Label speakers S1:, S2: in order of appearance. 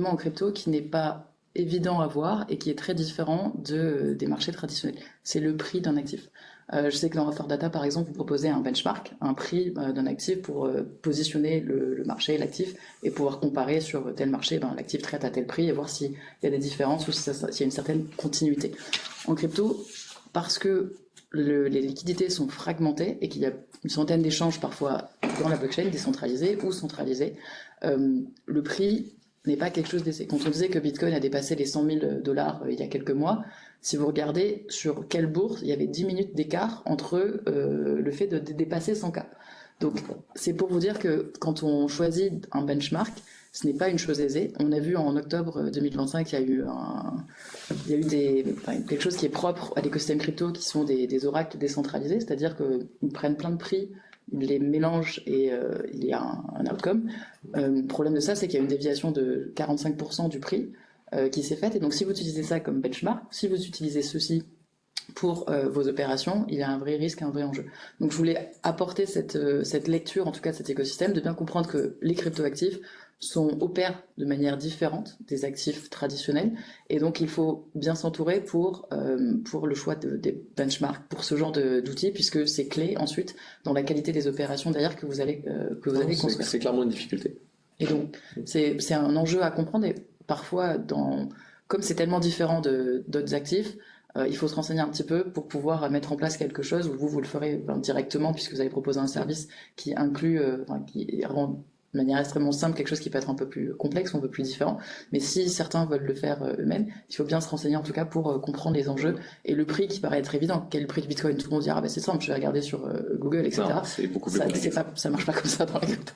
S1: élément en crypto qui n'est pas évident à voir et qui est très différent des marchés traditionnels. C'est le prix d'un actif. Je sais que dans Offer Data, par exemple, vous proposez un benchmark, un prix d'un actif pour positionner le marché, l'actif, et pouvoir comparer sur tel marché, l'actif traite à tel prix et voir s'il y a des différences ou s'il y a une certaine continuité. En crypto, parce que les liquidités sont fragmentées et qu'il y a une centaine d'échanges parfois dans la blockchain, décentralisés ou centralisés, le prix n'est pas quelque chose d'essai. Quand on disait que Bitcoin a dépassé les 100 000 $ il y a quelques mois, si vous regardez sur quelle bourse, il y avait 10 minutes d'écart entre le fait de dépasser 100K. Donc c'est pour vous dire que quand on choisit un benchmark, ce n'est pas une chose aisée. On a vu en octobre 2025, il y a eu quelque chose qui est propre à l'écosystème crypto, qui sont des oracles décentralisés, c'est-à-dire qu'ils prennent plein de prix, ils les mélangent et il y a un outcome. Le problème de ça, c'est qu'il y a une déviation de 45% du prix qui s'est faite. Et donc si vous utilisez ça comme benchmark, si vous utilisez ceci pour vos opérations, il y a un vrai risque, un vrai enjeu. Donc je voulais apporter cette lecture, en tout cas de cet écosystème, de bien comprendre que les cryptoactifs opèrent de manière différente des actifs traditionnels, et donc il faut bien s'entourer pour le choix des benchmarks pour ce genre d'outils, puisque c'est clé ensuite dans la qualité des opérations derrière que vous allez construire.
S2: C'est clairement une difficulté.
S1: Et donc c'est un enjeu à comprendre, et parfois comme c'est tellement différent d'autres actifs, il faut se renseigner un petit peu pour pouvoir mettre en place quelque chose où vous le ferez directement, puisque vous allez proposer un service qui inclut, qui rend de manière extrêmement simple quelque chose qui peut être un peu plus complexe ou un peu plus différent. Mais si certains veulent le faire eux-mêmes, il faut bien se renseigner en tout cas pour comprendre les enjeux et le prix qui paraît être évident. Quel est le prix de Bitcoin? Tout le monde dira c'est simple, je vais regarder sur Google, etc.
S2: Non, c'est beaucoup plus compliqué.
S1: Ça marche pas comme ça dans la crypto.